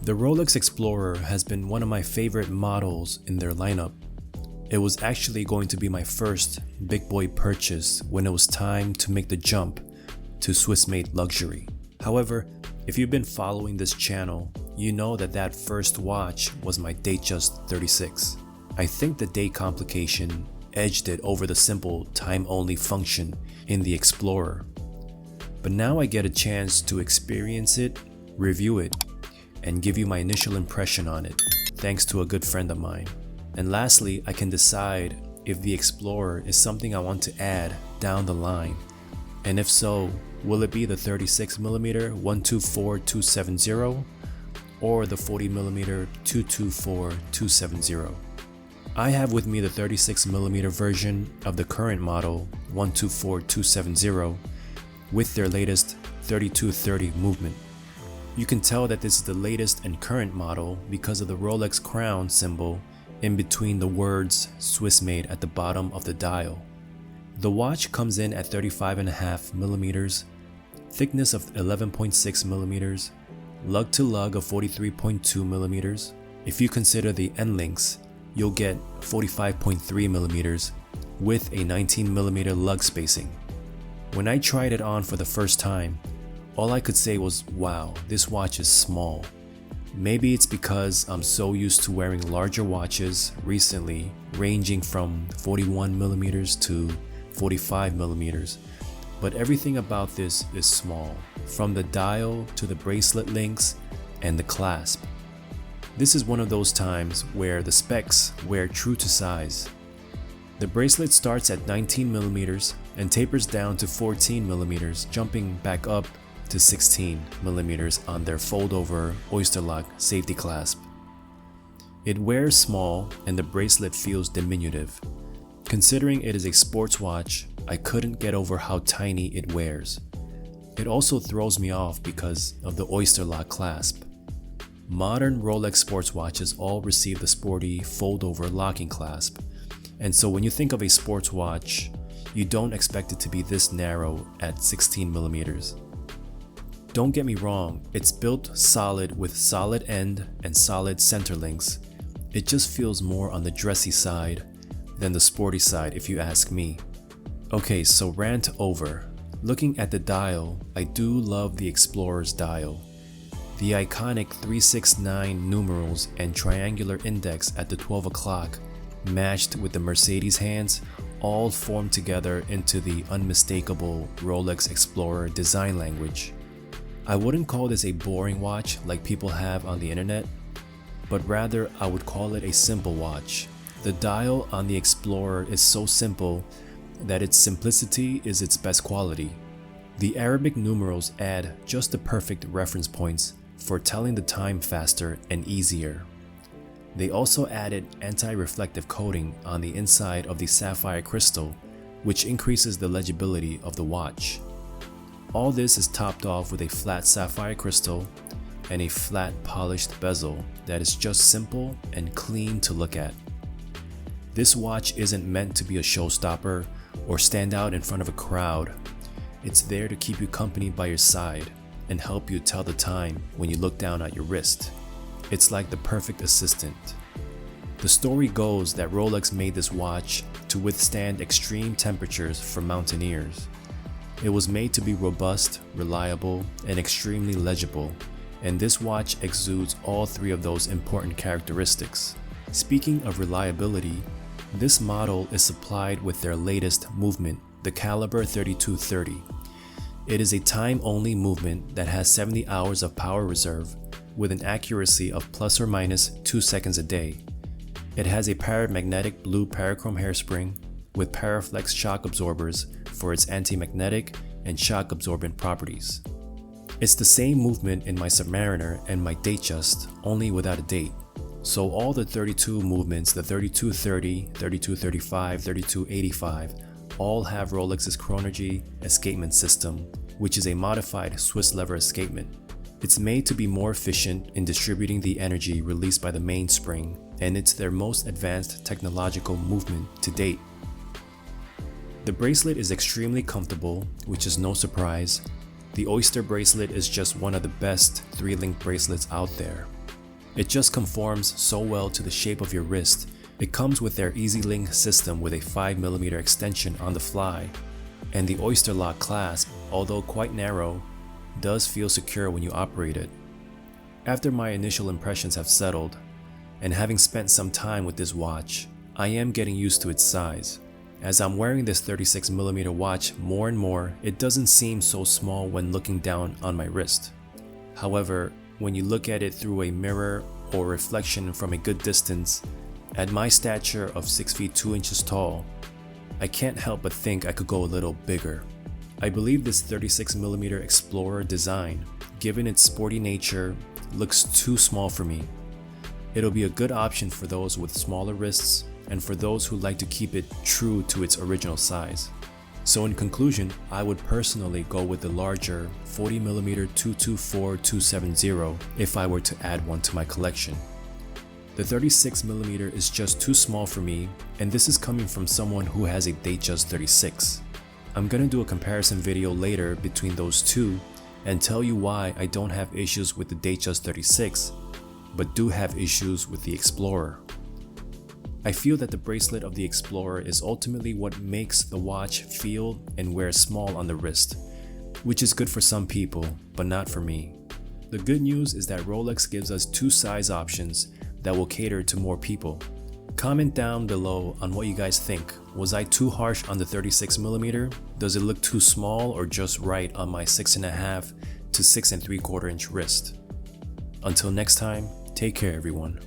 The Rolex Explorer has been one of my favorite models in their lineup. It was actually going to be my first big boy purchase when it was time to make the jump to Swiss-made luxury. However, if you've been following this channel, you know that first watch was my Datejust 36. I think the date complication edged it over the simple time-only function in the Explorer. But now I get a chance to experience it, review it, and give you my initial impression on it, thanks to a good friend of mine. And lastly, I can decide if the Explorer is something I want to add down the line, and if so, will it be the 36mm 124270 or the 40mm 224270? I have with me the 36mm version of the current model 124270 with their latest 3230 movement. You can tell that this is the latest and current model because of the Rolex crown symbol in between the words Swiss made at the bottom of the dial. The watch comes in at 35.5mm, thickness of 11.6mm, lug to lug of 43.2mm. If you consider the end links, you'll get 45.3mm with a 19mm lug spacing. When I tried it on for the first time, all I could say was, wow, this watch is small. Maybe it's because I'm so used to wearing larger watches recently, ranging from 41mm to 45mm, but everything about this is small, from the dial to the bracelet links and the clasp. This is one of those times where the specs wear true to size. The bracelet starts at 19mm and tapers down to 14mm, jumping back up to 16mm on their fold-over oyster lock safety clasp. It wears small and the bracelet feels diminutive. Considering it is a sports watch, I couldn't get over how tiny it wears. It also throws me off because of the oyster lock clasp. Modern Rolex sports watches all receive the sporty fold-over locking clasp, and so when you think of a sports watch, you don't expect it to be this narrow at 16mm. Don't get me wrong, it's built solid with solid end and solid center links. It just feels more on the dressy side than the sporty side if you ask me. Okay, so rant over. Looking at the dial, I do love the Explorer's dial. The iconic 369 numerals and triangular index at the 12 o'clock, matched with the Mercedes hands, all form together into the unmistakable Rolex Explorer design language. I wouldn't call this a boring watch like people have on the internet, but rather I would call it a simple watch. The dial on the Explorer is so simple that its simplicity is its best quality. The Arabic numerals add just the perfect reference points for telling the time faster and easier. They also added anti-reflective coating on the inside of the sapphire crystal, which increases the legibility of the watch. All this is topped off with a flat sapphire crystal and a flat polished bezel that is just simple and clean to look at. This watch isn't meant to be a showstopper or stand out in front of a crowd. It's there to keep you company by your side and help you tell the time when you look down at your wrist. It's like the perfect assistant. The story goes that Rolex made this watch to withstand extreme temperatures for mountaineers. It was made to be robust, reliable, and extremely legible, and this watch exudes all three of those important characteristics. Speaking of reliability, this model is supplied with their latest movement, the Caliber 3230. It is a time-only movement that has 70 hours of power reserve with an accuracy of plus or minus 2 seconds a day. It has a paramagnetic blue parachrome hairspring with Paraflex shock absorbers for its anti-magnetic and shock absorbent properties. It's the same movement in my Submariner and my Datejust, only without a date. So all the 32 movements, the 3230, 3235, 3285, all have Rolex's Chronergy escapement system, which is a modified Swiss lever escapement. It's made to be more efficient in distributing the energy released by the mainspring, and it's their most advanced technological movement to date. The bracelet is extremely comfortable, which is no surprise. The Oyster bracelet is just one of the best 3-link bracelets out there. It just conforms so well to the shape of your wrist. It comes with their EasyLink system with a 5mm extension on the fly, and the Oyster Lock clasp, although quite narrow, does feel secure when you operate it. After my initial impressions have settled, and having spent some time with this watch, I am getting used to its size. As I'm wearing this 36mm watch more and more, it doesn't seem so small when looking down on my wrist. However, when you look at it through a mirror or reflection from a good distance, at my stature of 6 feet 2 inches tall, I can't help but think I could go a little bigger. I believe this 36mm Explorer design, given its sporty nature, looks too small for me. It'll be a good option for those with smaller wrists and for those who like to keep it true to its original size. So in conclusion, I would personally go with the larger 40mm 224-270 if I were to add one to my collection. The 36mm is just too small for me, and this is coming from someone who has a Datejust 36. I'm gonna do a comparison video later between those two and tell you why I don't have issues with the Datejust 36, but do have issues with the Explorer. I feel that the bracelet of the Explorer is ultimately what makes the watch feel and wear small on the wrist, which is good for some people, but not for me. The good news is that Rolex gives us two size options that will cater to more people. Comment down below on what you guys think. Was I too harsh on the 36mm? Does it look too small or just right on my 6.5 to 6 3/4 inch wrist? Until next time, take care everyone.